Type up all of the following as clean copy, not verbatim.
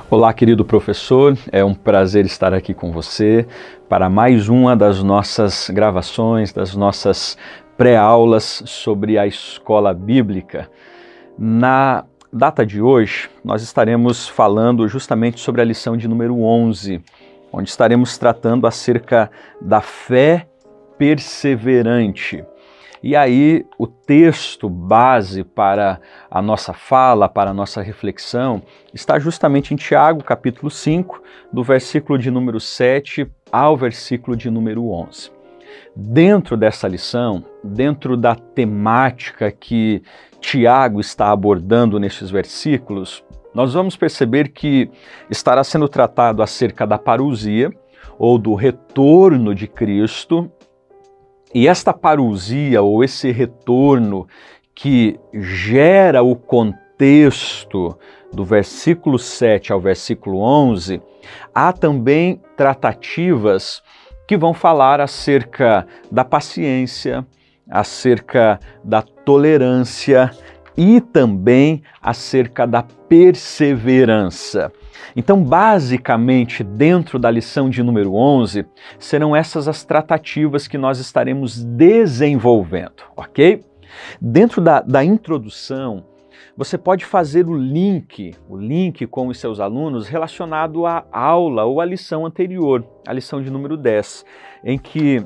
Olá, querido professor, é um prazer estar aqui com você para mais uma das nossas gravações, das nossas pré-aulas sobre a escola bíblica. Na data de hoje, nós estaremos falando justamente sobre a lição de número 11, onde estaremos tratando acerca da fé perseverante. E aí, o texto base para a nossa fala, para a nossa reflexão, está justamente em Tiago, capítulo 5, do versículo de número 7 ao versículo de número 11. Dentro dessa lição, dentro da temática que Tiago está abordando nesses versículos, nós vamos perceber que estará sendo tratado acerca da parousia, ou do retorno de Cristo. E esta parousia, ou esse retorno que gera o contexto do versículo 7 ao versículo 11, há também tratativas que vão falar acerca da paciência, acerca da tolerância e também acerca da perseverança. Então, basicamente, dentro da lição de número 11, serão essas as tratativas que nós estaremos desenvolvendo, ok? Dentro da introdução, você pode fazer o link com os seus alunos relacionado à aula ou à lição anterior, a lição de número 10, em que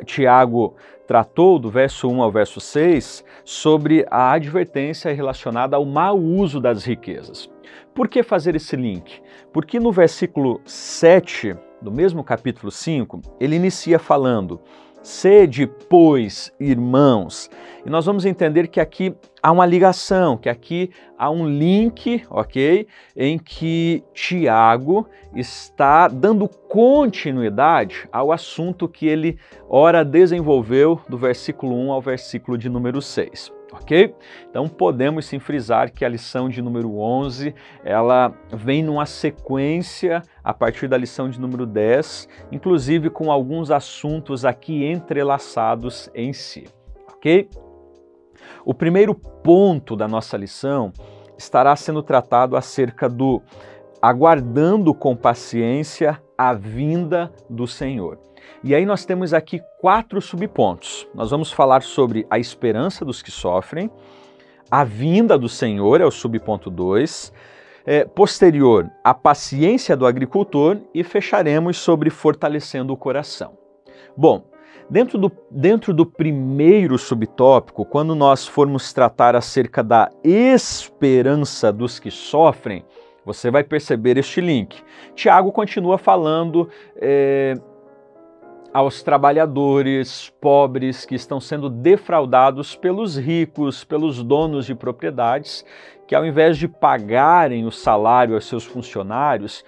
Tiago tratou do verso 1 ao verso 6 sobre a advertência relacionada ao mau uso das riquezas. Por que fazer esse link? Porque no versículo 7 do mesmo capítulo 5, ele inicia falando: sede, pois, irmãos. E nós vamos entender que aqui há uma ligação, que aqui há um link, ok? Em que Tiago está dando continuidade ao assunto que ele ora desenvolveu do versículo 1 ao versículo de número 6. Ok? Então podemos sim frisar que a lição de número 11, ela vem numa sequência a partir da lição de número 10, inclusive com alguns assuntos aqui entrelaçados em si. Ok? O primeiro ponto da nossa lição estará sendo tratado acerca do aguardando com paciência a vinda do Senhor. E aí nós temos aqui 4 subpontos. Nós vamos falar sobre a esperança dos que sofrem, a vinda do Senhor, é o subponto 2, posterior, a paciência do agricultor, e fecharemos sobre fortalecendo o coração. Bom, dentro do primeiro subtópico, quando nós formos tratar acerca da esperança dos que sofrem, você vai perceber este link. Tiago continua falando aos trabalhadores pobres que estão sendo defraudados pelos ricos, pelos donos de propriedades, que ao invés de pagarem o salário aos seus funcionários,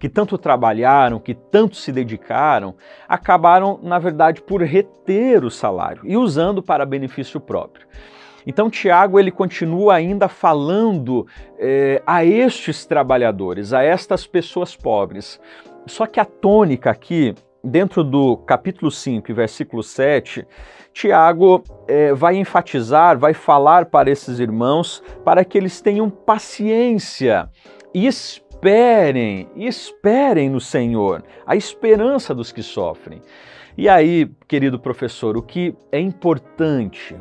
que tanto trabalharam, que tanto se dedicaram, acabaram, na verdade, por reter o salário e usando para benefício próprio. Então, Tiago ele continua ainda falando a estes trabalhadores, a estas pessoas pobres. Só que a tônica aqui, dentro do capítulo 5, versículo 7, Tiago vai enfatizar, vai falar para esses irmãos para que eles tenham paciência e esperem no Senhor, a esperança dos que sofrem. E aí, querido professor, o que é importante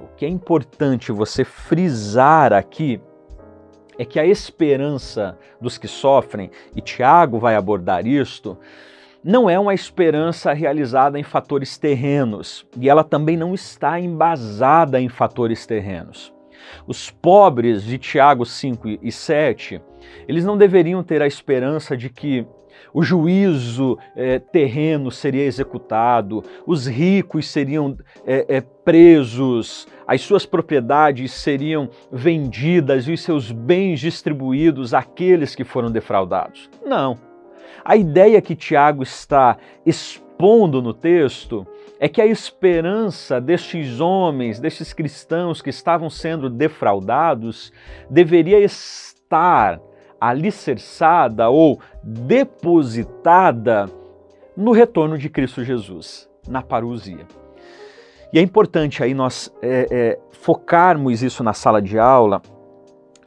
você frisar aqui é que a esperança dos que sofrem, e Tiago vai abordar isto, não é uma esperança realizada em fatores terrenos, e ela também não está embasada em fatores terrenos. Os pobres de Tiago 5 e 7, eles não deveriam ter a esperança de que o juízo terreno seria executado, os ricos seriam presos, as suas propriedades seriam vendidas e os seus bens distribuídos àqueles que foram defraudados. Não. A ideia que Tiago está expondo no texto é que a esperança destes homens, destes cristãos que estavam sendo defraudados, deveria estar alicerçada ou depositada no retorno de Cristo Jesus, na parousia. E é importante aí nós focarmos isso na sala de aula,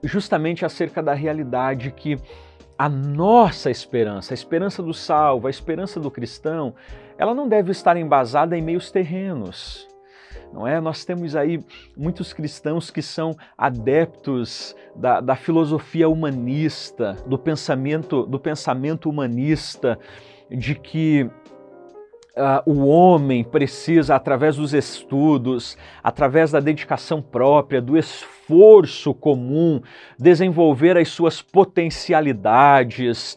justamente acerca da realidade que a nossa esperança, a esperança do salvo, a esperança do cristão, ela não deve estar embasada em meios terrenos. Não é? Nós temos aí muitos cristãos que são adeptos da filosofia humanista, do pensamento humanista, de que o homem precisa, através dos estudos, através da dedicação própria, do esforço comum, desenvolver as suas potencialidades,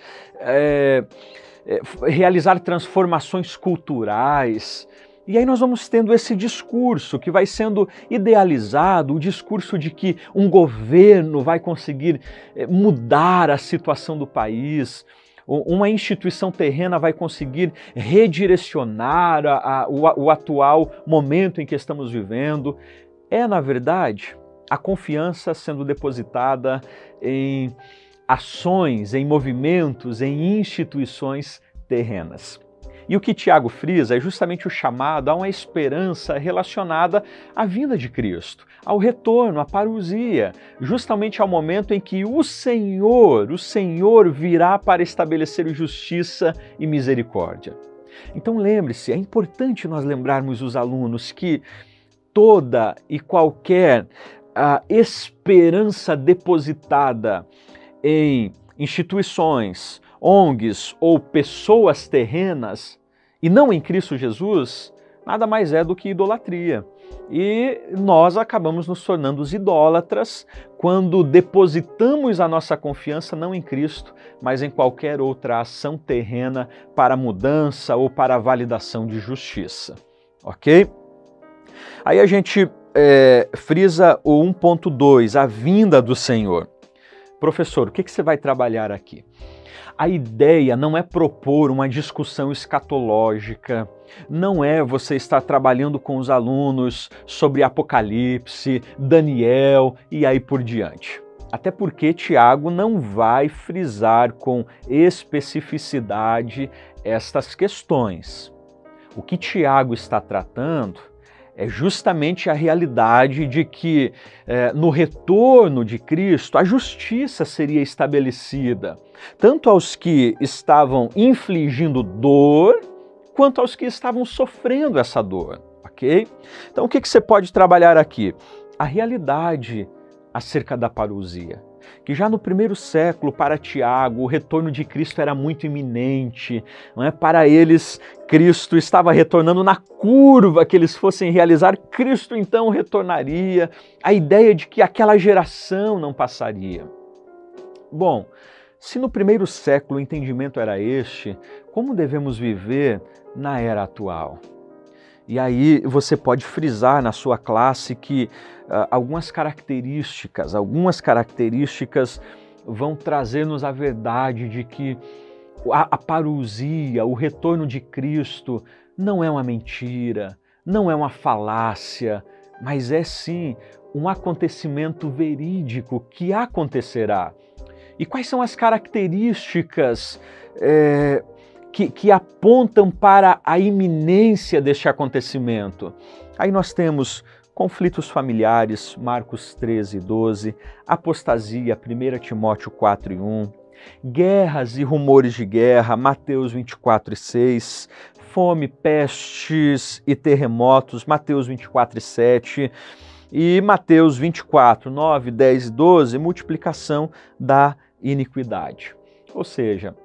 realizar transformações culturais. E aí nós vamos tendo esse discurso que vai sendo idealizado, o discurso de que um governo vai conseguir mudar a situação do país, uma instituição terrena vai conseguir redirecionar o atual momento em que estamos vivendo. É, na verdade, a confiança sendo depositada em ações, em movimentos, em instituições terrenas. E o que Tiago frisa é justamente o chamado a uma esperança relacionada à vinda de Cristo, ao retorno, à parousia, justamente ao momento em que o Senhor virá para estabelecer justiça e misericórdia. Então lembre-se, é importante nós lembrarmos os alunos que toda e qualquer esperança depositada em instituições, ONGs ou pessoas terrenas, e não em Cristo Jesus, nada mais é do que idolatria. E nós acabamos nos tornando os idólatras quando depositamos a nossa confiança não em Cristo, mas em qualquer outra ação terrena para mudança ou para validação de justiça. Ok? Aí a gente frisa o 1.2, a vinda do Senhor. Professor, o que você vai trabalhar aqui? A ideia não é propor uma discussão escatológica, não é você estar trabalhando com os alunos sobre Apocalipse, Daniel e aí por diante. Até porque Tiago não vai frisar com especificidade estas questões. O que Tiago está tratando é justamente a realidade de que no retorno de Cristo a justiça seria estabelecida, tanto aos que estavam infligindo dor, quanto aos que estavam sofrendo essa dor, ok? Então o que você pode trabalhar aqui? A realidade acerca da parousia, que já no primeiro século, para Tiago, o retorno de Cristo era muito iminente, não é? Para eles, Cristo estava retornando na curva que eles fossem realizar, Cristo então retornaria, a ideia de que aquela geração não passaria. Bom, se no primeiro século o entendimento era este, como devemos viver na era atual? E aí você pode frisar na sua classe que algumas características vão trazer-nos a verdade de que a parousia, o retorno de Cristo não é uma mentira, não é uma falácia, mas é sim um acontecimento verídico que acontecerá. E quais são as características que apontam para a iminência deste acontecimento? Aí nós temos conflitos familiares, Marcos 13:12, apostasia, 1 Timóteo 4:1, guerras e rumores de guerra, Mateus 24:6, fome, pestes e terremotos, Mateus 24:7, e Mateus 24:9, 10 e 12, multiplicação da iniquidade. Ou seja,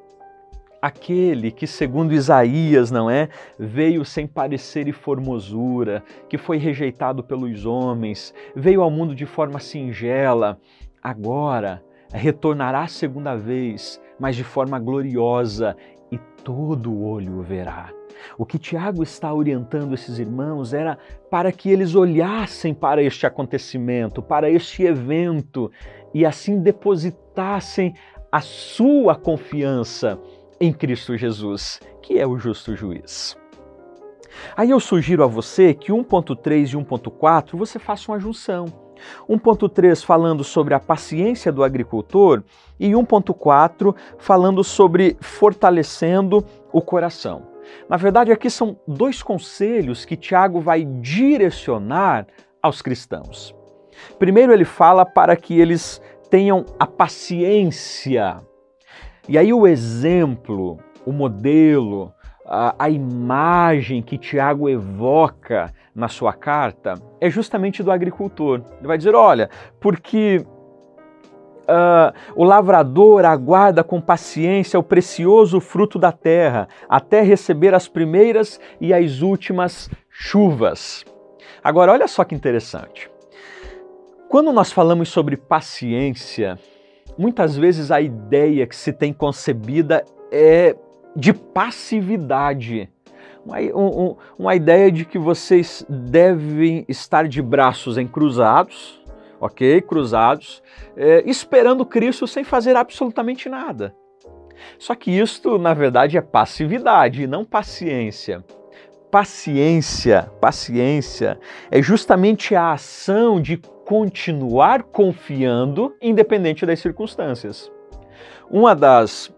aquele que, segundo Isaías, não é, veio sem parecer e formosura, que foi rejeitado pelos homens, veio ao mundo de forma singela, agora retornará a segunda vez, mas de forma gloriosa, e todo olho o verá. O que Tiago está orientando esses irmãos era para que eles olhassem para este acontecimento, para este evento, e assim depositassem a sua confiança em Cristo Jesus, que é o justo juiz. Aí eu sugiro a você que 1.3 e 1.4 você faça uma junção. 1.3 falando sobre a paciência do agricultor e 1.4 falando sobre fortalecendo o coração. Na verdade, aqui são dois conselhos que Tiago vai direcionar aos cristãos. Primeiro, ele fala para que eles tenham a paciência E aí o exemplo, o modelo, a imagem que Tiago evoca na sua carta é justamente do agricultor. Ele vai dizer, olha, porque o lavrador aguarda com paciência o precioso fruto da terra, até receber as primeiras e as últimas chuvas. Agora, olha só que interessante. Quando nós falamos sobre paciência, muitas vezes a ideia que se tem concebida é de passividade. Uma ideia de que vocês devem estar de braços encruzados, ok? Cruzados, esperando Cristo sem fazer absolutamente nada. Só que isto, na verdade, é passividade, não paciência. Paciência é justamente a ação de continuar confiando, independente das circunstâncias. Uma das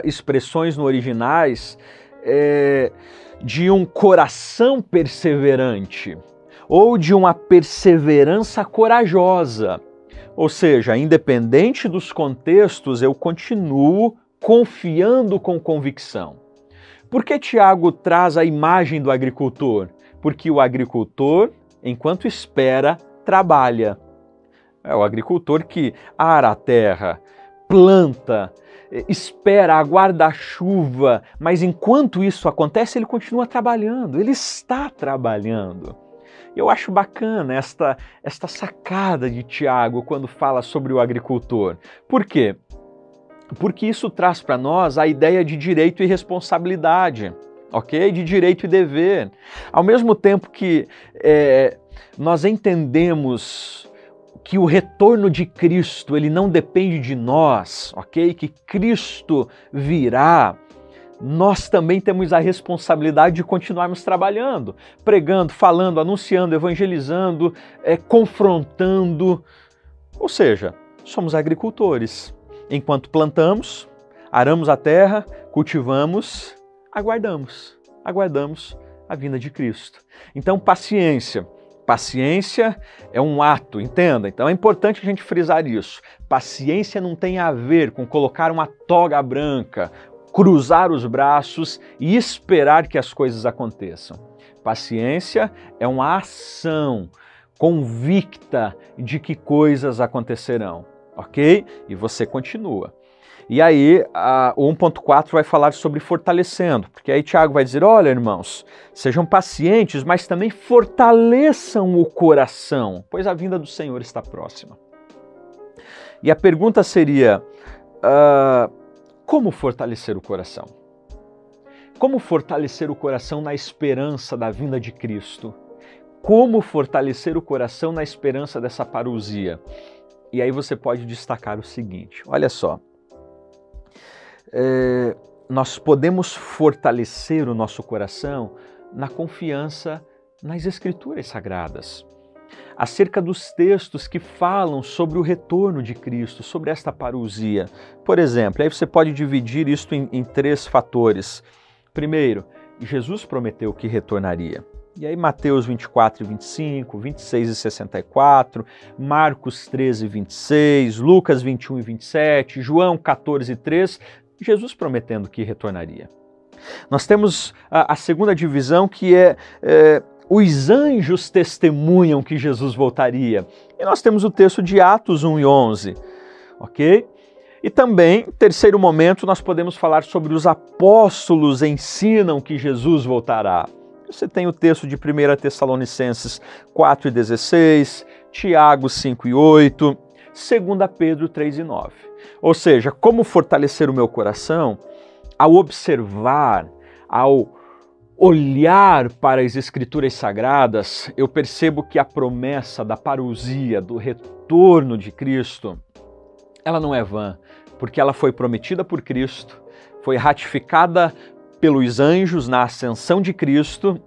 expressões no originais é de um coração perseverante ou de uma perseverança corajosa. Ou seja, independente dos contextos, eu continuo confiando com convicção. Por que Tiago traz a imagem do agricultor? Porque o agricultor, enquanto espera, trabalha. É o agricultor que ara a terra, planta, espera, aguarda a chuva, mas enquanto isso acontece, ele continua trabalhando, ele está trabalhando. Eu acho bacana esta sacada de Tiago quando fala sobre o agricultor. Por quê? Porque isso traz para nós a ideia de direito e responsabilidade, ok? De direito e dever. Ao mesmo tempo que nós entendemos que o retorno de Cristo, ele não depende de nós, ok? Que Cristo virá, nós também temos a responsabilidade de continuarmos trabalhando, pregando, falando, anunciando, evangelizando, confrontando. Ou seja, somos agricultores. Enquanto plantamos, aramos a terra, cultivamos, aguardamos a vinda de Cristo. Então, paciência. Paciência é um ato, entenda? Então é importante a gente frisar isso. Paciência não tem a ver com colocar uma toga branca, cruzar os braços e esperar que as coisas aconteçam. Paciência é uma ação convicta de que coisas acontecerão, ok? E você continua. E aí, o 1.4 vai falar sobre fortalecendo, porque aí Tiago vai dizer, olha, irmãos, sejam pacientes, mas também fortaleçam o coração, pois a vinda do Senhor está próxima. E a pergunta seria, como fortalecer o coração? Como fortalecer o coração na esperança da vinda de Cristo? Como fortalecer o coração na esperança dessa parousia? E aí você pode destacar o seguinte, olha só. Nós podemos fortalecer o nosso coração na confiança nas Escrituras Sagradas, acerca dos textos que falam sobre o retorno de Cristo, sobre esta parousia. Por exemplo, aí você pode dividir isto em 3 fatores. Primeiro, Jesus prometeu que retornaria. E aí Mateus 24 e 25, 26 e 64, Marcos 13 e 26, Lucas 21 e 27, João 14 e 3, Jesus prometendo que retornaria. Nós temos a segunda divisão, que os anjos testemunham que Jesus voltaria. E nós temos o texto de Atos 1 e 11, ok? E também, terceiro momento, nós podemos falar sobre os apóstolos ensinam que Jesus voltará. Você tem o texto de 1 Tessalonicenses 4 e 16, Tiago 5 e 8, 2 Pedro 3 e 9. Ou seja, como fortalecer o meu coração? Ao observar, ao olhar para as Escrituras Sagradas, eu percebo que a promessa da parousia, do retorno de Cristo, ela não é vã, porque ela foi prometida por Cristo, foi ratificada pelos anjos na ascensão de Cristo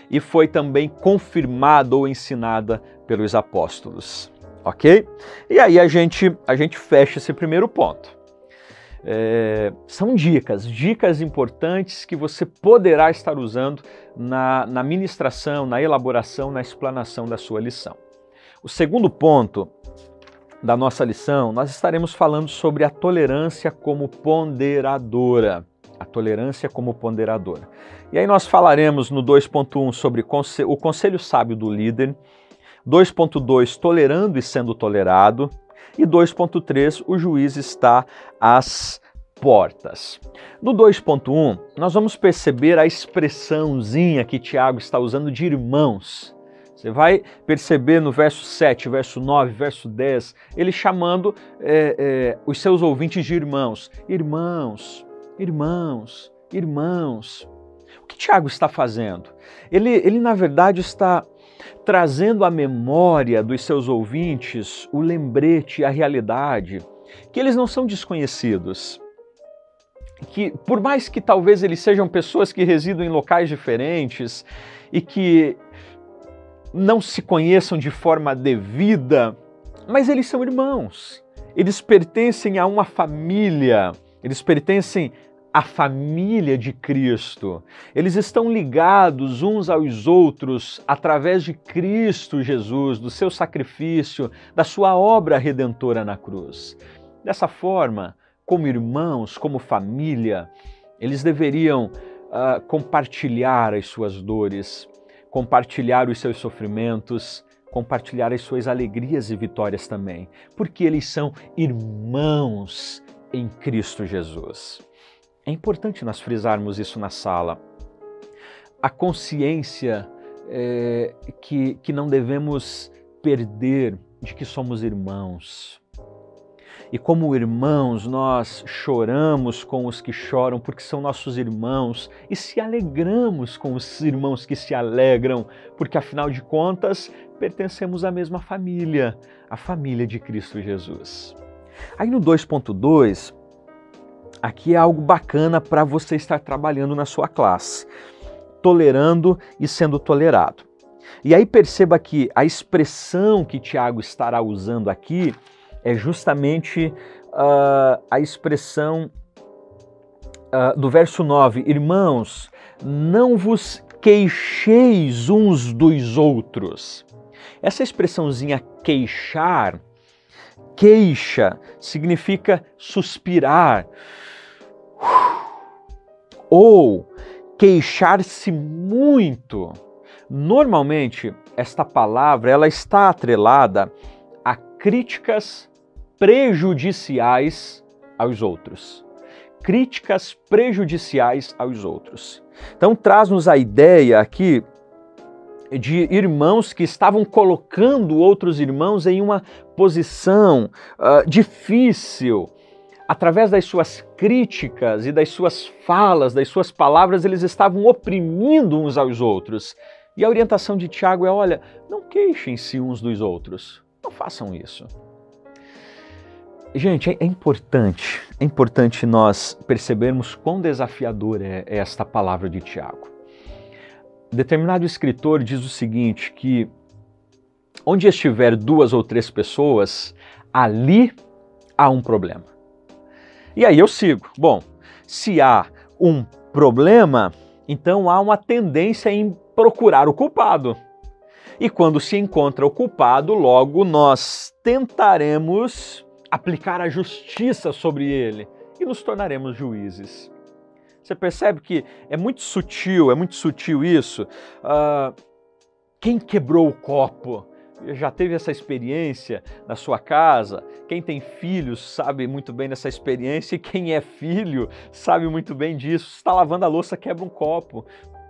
e foi também confirmada ou ensinada pelos apóstolos. Ok? E aí a gente fecha esse primeiro ponto. São dicas importantes que você poderá estar usando na ministração, na elaboração, na explanação da sua lição. O segundo ponto da nossa lição, nós estaremos falando sobre a tolerância como ponderadora. A tolerância como ponderadora. E aí nós falaremos no 2.1 sobre o conselho sábio do líder, 2.2, tolerando e sendo tolerado, e 2.3, o juiz está às portas. No 2.1, nós vamos perceber a expressãozinha que Tiago está usando de irmãos. Você vai perceber no verso 7, verso 9, verso 10, ele chamando os seus ouvintes de irmãos. Irmãos, irmãos, irmãos. O que Tiago está fazendo? Ele na verdade está trazendo à memória dos seus ouvintes o lembrete, a realidade, que eles não são desconhecidos. Que por mais que talvez eles sejam pessoas que residam em locais diferentes e que não se conheçam de forma devida, mas eles são irmãos. Eles pertencem a uma família, eles pertencem à família de Cristo. Eles estão ligados uns aos outros através de Cristo Jesus, do seu sacrifício, da sua obra redentora na cruz. Dessa forma, como irmãos, como família, eles deveriam compartilhar as suas dores, compartilhar os seus sofrimentos, compartilhar as suas alegrias e vitórias também, porque eles são irmãos em Cristo Jesus. É importante nós frisarmos isso na sala. A consciência que não devemos perder de que somos irmãos. E como irmãos, nós choramos com os que choram, porque são nossos irmãos, e se alegramos com os irmãos que se alegram, porque afinal de contas, pertencemos à mesma família, a família de Cristo Jesus. Aí no 2.2, aqui é algo bacana para você estar trabalhando na sua classe, tolerando e sendo tolerado. E aí perceba que a expressão que Tiago estará usando aqui é justamente a expressão do verso 9. Irmãos, não vos queixeis uns dos outros. Essa expressãozinha queixar, queixa, significa suspirar ou queixar-se muito. Normalmente, esta palavra ela está atrelada a críticas prejudiciais aos outros. Críticas prejudiciais aos outros. Então traz-nos a ideia aqui de irmãos que estavam colocando outros irmãos em uma posição difícil. Através das suas críticas e das suas falas, das suas palavras, eles estavam oprimindo uns aos outros. E a orientação de Tiago é, olha, não queixem-se uns dos outros. Não façam isso. Gente, é importante nós percebermos quão desafiador é esta palavra de Tiago. Determinado escritor diz o seguinte, que onde estiver 2 ou 3 pessoas, ali há um problema. E aí eu sigo. Bom, se há um problema, então há uma tendência em procurar o culpado. E quando se encontra o culpado, logo nós tentaremos aplicar a justiça sobre ele e nos tornaremos juízes. Você percebe que é muito sutil isso? Quem quebrou o copo? Já teve essa experiência na sua casa? Quem tem filhos sabe muito bem dessa experiência e quem é filho sabe muito bem disso. Você está lavando a louça, quebra um copo.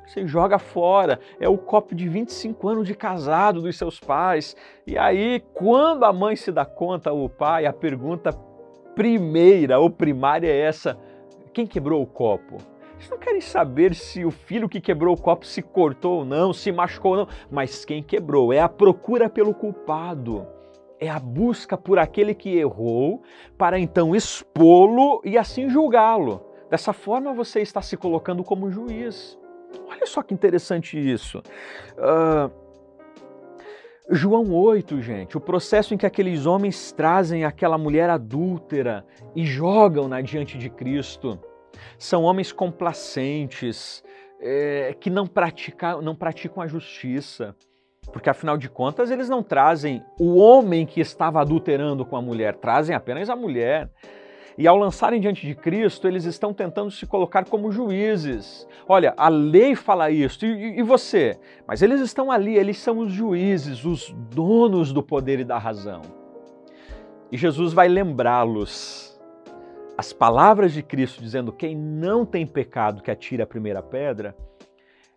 Você joga fora, é o copo de 25 anos de casado dos seus pais. E aí, quando a mãe se dá conta, ou o pai, a pergunta primeira ou primária é essa: quem quebrou o copo? Eles não querem saber se o filho que quebrou o copo se cortou ou não, se machucou ou não, mas quem quebrou. É a procura pelo culpado. É a busca por aquele que errou para então expô-lo e assim julgá-lo. Dessa forma você está se colocando como juiz. Olha só que interessante isso. João 8, gente, o processo em que aqueles homens trazem aquela mulher adúltera e jogam-na diante de Cristo. São homens complacentes, que não praticam a justiça. Porque afinal de contas eles não trazem o homem que estava adulterando com a mulher, trazem apenas a mulher. E ao lançarem diante de Cristo, eles estão tentando se colocar como juízes. Olha, a lei fala isso, e você? Mas eles estão ali, eles são os juízes, os donos do poder e da razão. E Jesus vai lembrá-los. As palavras de Cristo dizendo: quem não tem pecado que atire a primeira pedra,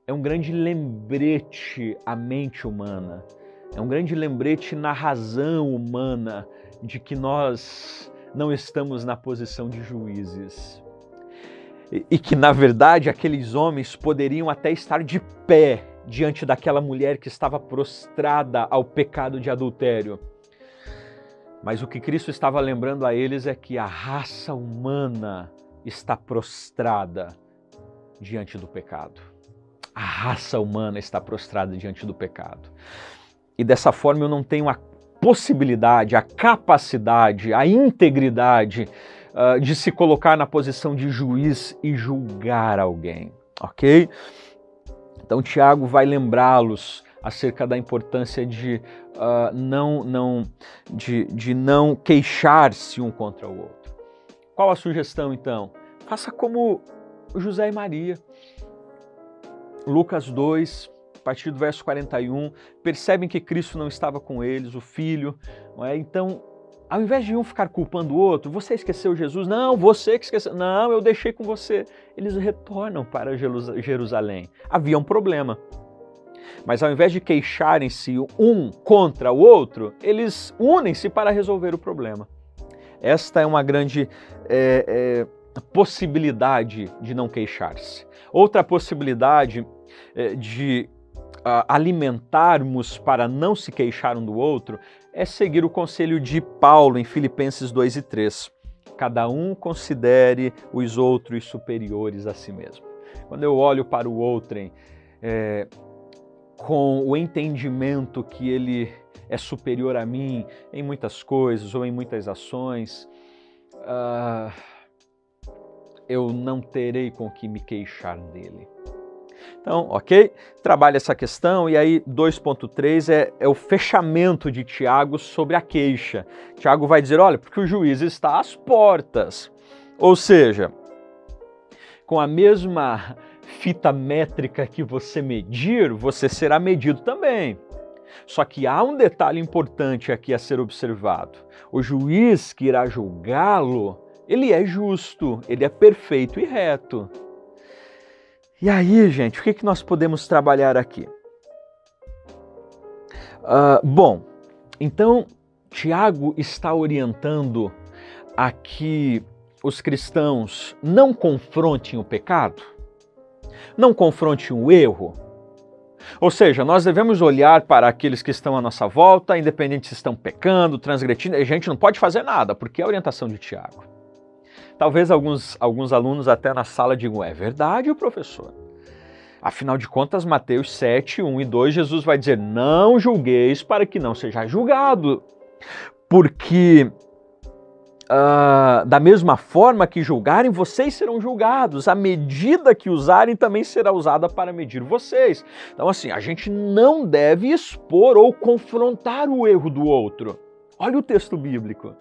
é um grande lembrete à mente humana, é um grande lembrete na razão humana de que nós não estamos na posição de juízes. E que, na verdade, aqueles homens poderiam até estar de pé diante daquela mulher que estava prostrada ao pecado de adultério. Mas o que Cristo estava lembrando a eles é que a raça humana está prostrada diante do pecado. A raça humana está prostrada diante do pecado. E dessa forma eu não tenho a possibilidade, a capacidade, a integridade de se colocar na posição de juiz e julgar alguém, ok? Então Tiago vai lembrá-los acerca da importância de não queixar-se um contra o outro. Qual a sugestão então? Faça como José e Maria. Lucas 2, a partir do verso 41, percebem que Cristo não estava com eles, o Filho, não é? Então, ao invés de um ficar culpando o outro, você esqueceu Jesus? Não, você que esqueceu. Não, eu deixei com você. Eles retornam para Jerusalém. Havia um problema. Mas ao invés de queixarem-se um contra o outro, eles unem-se para resolver o problema. Esta é uma grande possibilidade de não queixar-se. Outra possibilidade de alimentarmos para não se queixar um do outro é seguir o conselho de Paulo em Filipenses 2 e 3. Cada um considere os outros superiores a si mesmo. Quando eu olho para o outrem com o entendimento que ele é superior a mim em muitas coisas ou em muitas ações, eu não terei com que me queixar dele. Então, ok? Trabalha essa questão e aí 2.3 é o fechamento de Tiago sobre a queixa. Tiago vai dizer, olha, porque o juiz está às portas. Ou seja, com a mesma fita métrica que você medir, você será medido também. Só que há um detalhe importante aqui a ser observado. O juiz que irá julgá-lo, ele é justo, ele é perfeito e reto. E aí, gente, o que nós podemos trabalhar aqui? Bom, então, Tiago está orientando a que os cristãos não confrontem o pecado, não confrontem o erro. Ou seja, nós devemos olhar para aqueles que estão à nossa volta, independente se estão pecando, transgredindo, a gente não pode fazer nada, porque é a orientação de Tiago. Talvez alguns alunos até na sala digam, é verdade, professor. Afinal de contas, Mateus 7, 1 e 2, Jesus vai dizer, não julgueis para que não seja julgado. Porque da mesma forma que julgarem, vocês serão julgados. A medida que usarem também será usada para medir vocês. Então assim, a gente não deve expor ou confrontar o erro do outro. Olha o texto bíblico.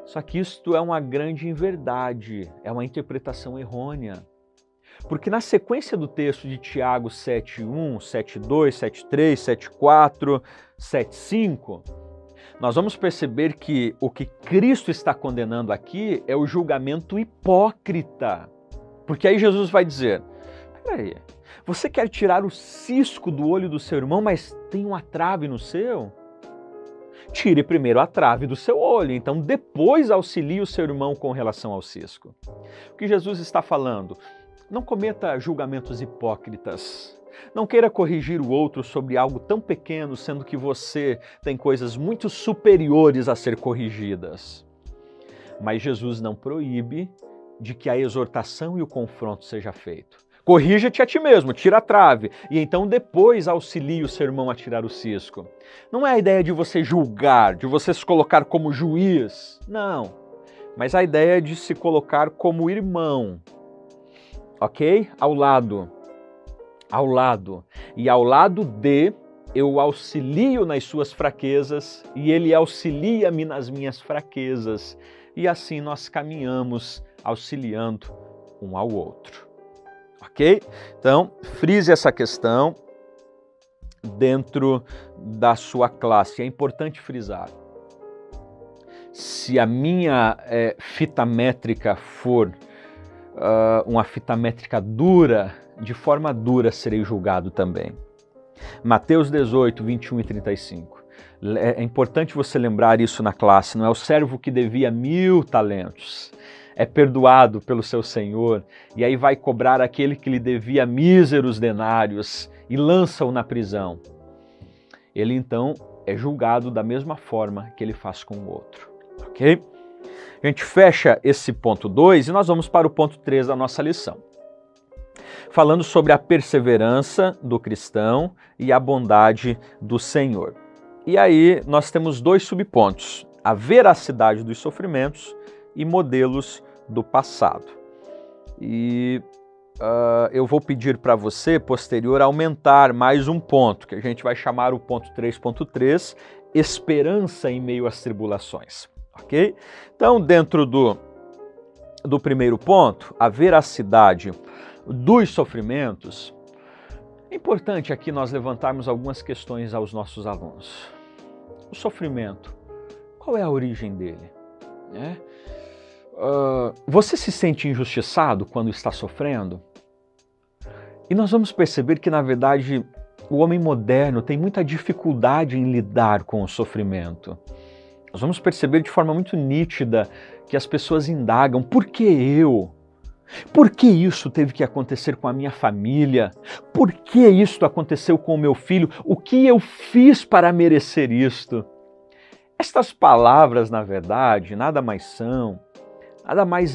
Só que isto é uma grande inverdade, é uma interpretação errônea. Porque na sequência do texto de Tiago 7.1, 7.2, 7.3, 7.4, 7.5, nós vamos perceber que o que Cristo está condenando aqui é o julgamento hipócrita. Porque aí Jesus vai dizer, peraí, você quer tirar o cisco do olho do seu irmão, mas tem uma trave no seu? Tire primeiro a trave do seu olho, então depois auxilie o seu irmão com relação ao cisco. O que Jesus está falando? Não cometa julgamentos hipócritas. Não queira corrigir o outro sobre algo tão pequeno, sendo que você tem coisas muito superiores a ser corrigidas. Mas Jesus não proíbe de que a exortação e o confronto seja feito. Corrija-te a ti mesmo, tira a trave, e então depois auxilie o seu irmão a tirar o cisco. Não é a ideia de você julgar, de você se colocar como juiz, não. Mas a ideia é de se colocar como irmão, ok? Ao lado. E ao lado de eu auxilio nas suas fraquezas e ele auxilia-me nas minhas fraquezas. E assim nós caminhamos auxiliando um ao outro. Ok? Então, frise essa questão dentro da sua classe. É importante frisar. Se a minha fita métrica for uma fita métrica dura, de forma dura serei julgado também. Mateus 18, 21 e 35. É importante você lembrar isso na classe. Não é o servo que devia 1000 talentos. É perdoado pelo seu senhor e aí vai cobrar aquele que lhe devia míseros denários e lança-o na prisão. Ele então é julgado da mesma forma que ele faz com o outro. Ok? A gente fecha esse ponto 2 e nós vamos para o ponto 3 da nossa lição. Falando sobre a perseverança do cristão e a bondade do Senhor. E aí nós temos 2 subpontos: a veracidade dos sofrimentos e modelos do passado. E eu vou pedir para você, posterior, aumentar mais um ponto, que a gente vai chamar o ponto 3.3, esperança em meio às tribulações. Ok? Então, dentro do primeiro ponto, a veracidade dos sofrimentos, é importante aqui nós levantarmos algumas questões aos nossos alunos. O sofrimento, qual é a origem dele? Você se sente injustiçado quando está sofrendo? E nós vamos perceber que, na verdade, o homem moderno tem muita dificuldade em lidar com o sofrimento. Nós vamos perceber de forma muito nítida que as pessoas indagam: por que eu? Por que isso teve que acontecer com a minha família? Por que isso aconteceu com o meu filho? O que eu fiz para merecer isto? Estas palavras, na verdade, nada mais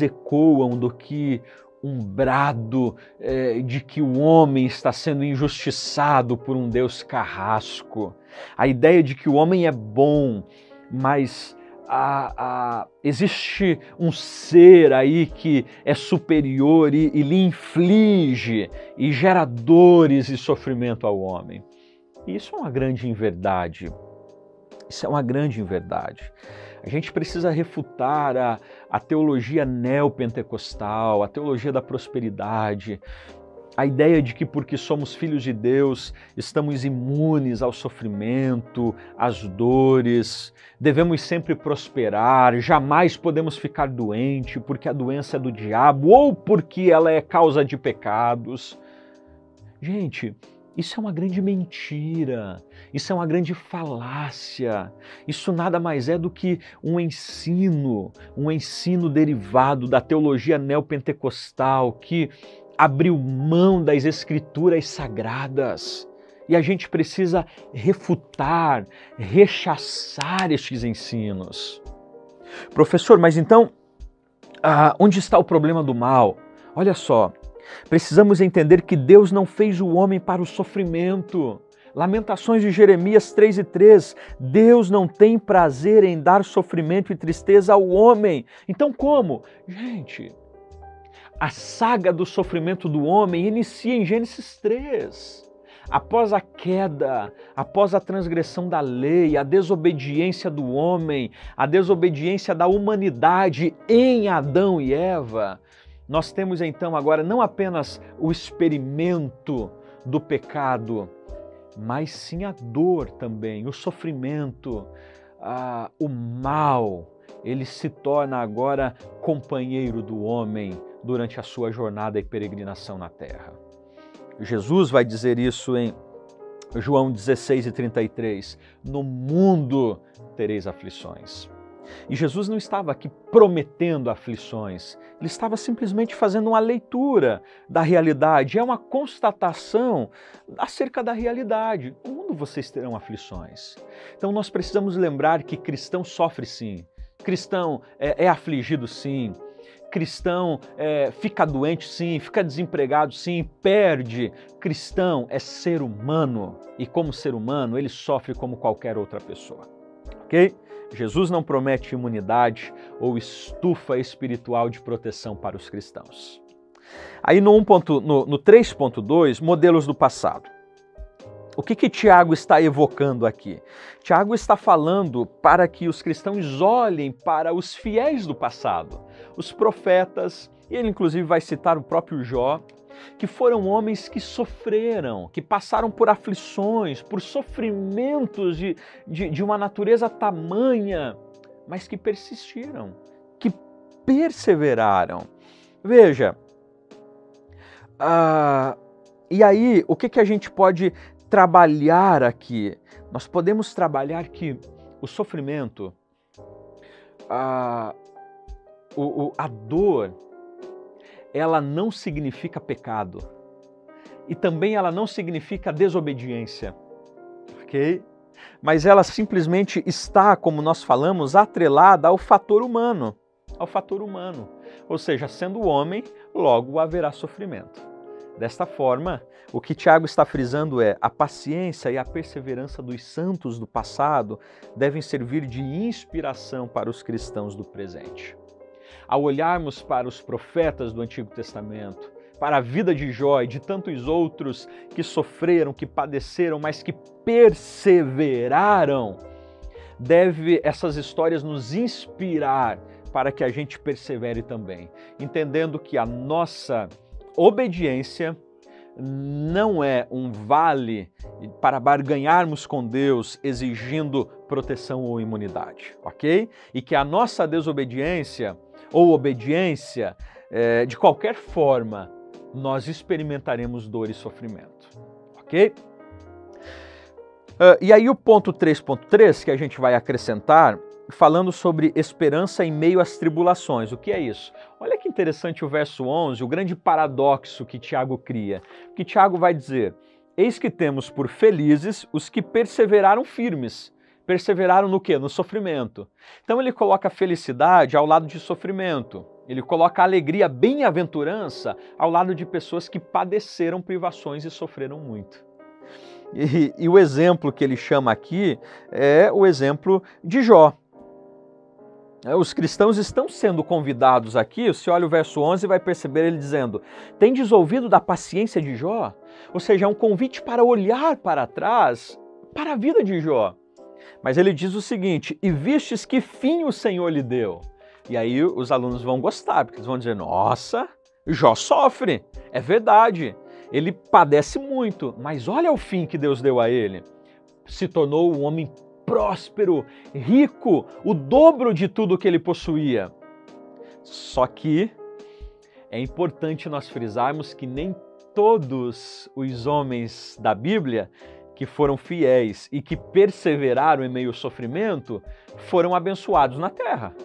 ecoam do que um brado de que o homem está sendo injustiçado por um Deus carrasco. A ideia de que o homem é bom, mas existe um ser aí que é superior e lhe inflige e gera dores e sofrimento ao homem. E isso é uma grande inverdade. Isso é uma grande inverdade. A gente precisa refutar a teologia neopentecostal, a teologia da prosperidade, a ideia de que porque somos filhos de Deus, estamos imunes ao sofrimento, às dores, devemos sempre prosperar, jamais podemos ficar doentes porque a doença é do diabo ou porque ela é causa de pecados. Gente, isso é uma grande mentira, isso é uma grande falácia, isso nada mais é do que um ensino derivado da teologia neopentecostal que abriu mão das escrituras sagradas. E a gente precisa refutar, rechaçar estes ensinos. Professor, mas então, onde está o problema do mal? Olha só, precisamos entender que Deus não fez o homem para o sofrimento. Lamentações de Jeremias 3:3, Deus não tem prazer em dar sofrimento e tristeza ao homem. Então como? Gente, a saga do sofrimento do homem inicia em Gênesis 3. Após a queda, após a transgressão da lei, a desobediência do homem, a desobediência da humanidade em Adão e Eva, nós temos então agora não apenas o experimento do pecado, mas sim a dor também, o sofrimento, o mal. Ele se torna agora companheiro do homem durante a sua jornada e peregrinação na terra. Jesus vai dizer isso em João 16:33, no mundo tereis aflições. E Jesus não estava aqui prometendo aflições, ele estava simplesmente fazendo uma leitura da realidade, é uma constatação acerca da realidade. No mundo vocês terão aflições. Então nós precisamos lembrar que cristão sofre sim, cristão é afligido sim, cristão fica doente sim, fica desempregado sim, perde. Cristão é ser humano e como ser humano ele sofre como qualquer outra pessoa, ok? Jesus não promete imunidade ou estufa espiritual de proteção para os cristãos. Aí no 3.2, modelos do passado. o que Tiago está evocando aqui? Tiago está falando para que os cristãos olhem para os fiéis do passado, os profetas, e ele inclusive vai citar o próprio Jó, que foram homens que sofreram, que passaram por aflições, por sofrimentos de uma natureza tamanha, mas que persistiram, que perseveraram. Veja, e aí o que a gente pode trabalhar aqui? Nós podemos trabalhar que o sofrimento, a dor, ela não significa pecado. E também ela não significa desobediência, ok? Mas ela simplesmente está, como nós falamos, atrelada ao fator humano. Ao fator humano. Ou seja, sendo homem, logo haverá sofrimento. Desta forma, o que Tiago está frisando é: a paciência e a perseverança dos santos do passado devem servir de inspiração para os cristãos do presente. Ao olharmos para os profetas do Antigo Testamento, para a vida de Jó e de tantos outros que sofreram, que padeceram, mas que perseveraram, essas histórias nos inspirar para que a gente persevere também, entendendo que a nossa obediência não é um vale para barganharmos com Deus exigindo proteção ou imunidade, ok? E que a nossa desobediência ou obediência, de qualquer forma, nós experimentaremos dor e sofrimento, ok? E aí o ponto 3.3 que a gente vai acrescentar, falando sobre esperança em meio às tribulações. O que é isso? Olha que interessante o verso 11, o grande paradoxo que Tiago cria. Que Tiago vai dizer: eis que temos por felizes os que perseveraram firmes. Perseveraram no quê? No sofrimento. Então ele coloca a felicidade ao lado de sofrimento. Ele coloca a alegria, a bem-aventurança ao lado de pessoas que padeceram privações e sofreram muito. E o exemplo que ele chama aqui é o exemplo de Jó. Os cristãos estão sendo convidados aqui, se olha o verso 11, vai perceber ele dizendo: tendes ouvido da paciência de Jó? Ou seja, é um convite para olhar para trás, para a vida de Jó. Mas ele diz o seguinte: e vistes que fim o Senhor lhe deu? E aí os alunos vão gostar, porque eles vão dizer: nossa, Jó sofre, é verdade, ele padece muito, mas olha o fim que Deus deu a ele. Se tornou um homem próspero, rico, o dobro de tudo que ele possuía. Só que é importante nós frisarmos que nem todos os homens da Bíblia que foram fiéis e que perseveraram em meio ao sofrimento foram abençoados na terra,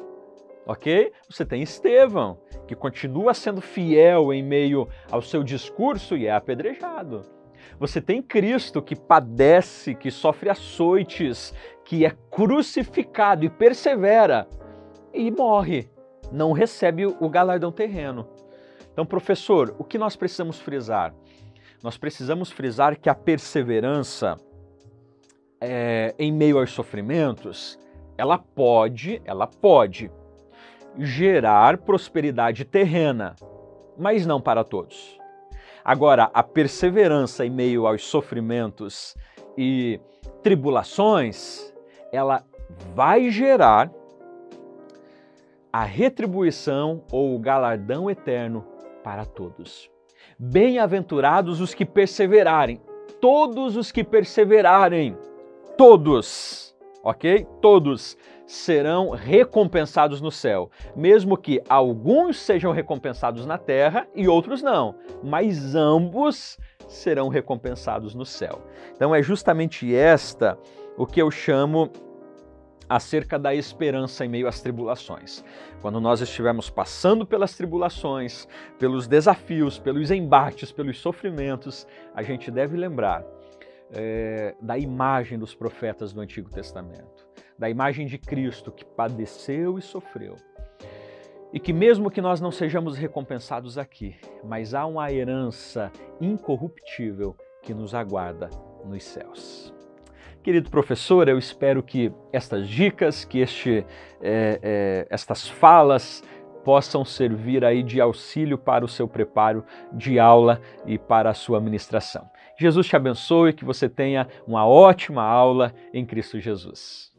ok? Você tem Estevão, que continua sendo fiel em meio ao seu discurso e é apedrejado. Você tem Cristo, que padece, que sofre açoites, que é crucificado e persevera e morre, não recebe o galardão terreno. Então, professor, o que nós precisamos frisar? Nós precisamos frisar que a perseverança em meio aos sofrimentos, ela pode gerar prosperidade terrena, mas não para todos. Agora, a perseverança em meio aos sofrimentos e tribulações, ela vai gerar a retribuição ou o galardão eterno para todos. Bem-aventurados os que perseverarem, todos os que perseverarem, todos, ok? Todos serão recompensados no céu, mesmo que alguns sejam recompensados na terra e outros não, mas ambos serão recompensados no céu. Então é justamente esta o que eu chamo acerca da esperança em meio às tribulações. Quando nós estivermos passando pelas tribulações, pelos desafios, pelos embates, pelos sofrimentos, a gente deve lembrar da imagem dos profetas do Antigo Testamento, da imagem de Cristo que padeceu e sofreu. E que mesmo que nós não sejamos recompensados aqui, mas há uma herança incorruptível que nos aguarda nos céus. Querido professor, eu espero que estas dicas, que estas falas possam servir aí de auxílio para o seu preparo de aula e para a sua ministração. Jesus te abençoe, que você tenha uma ótima aula em Cristo Jesus.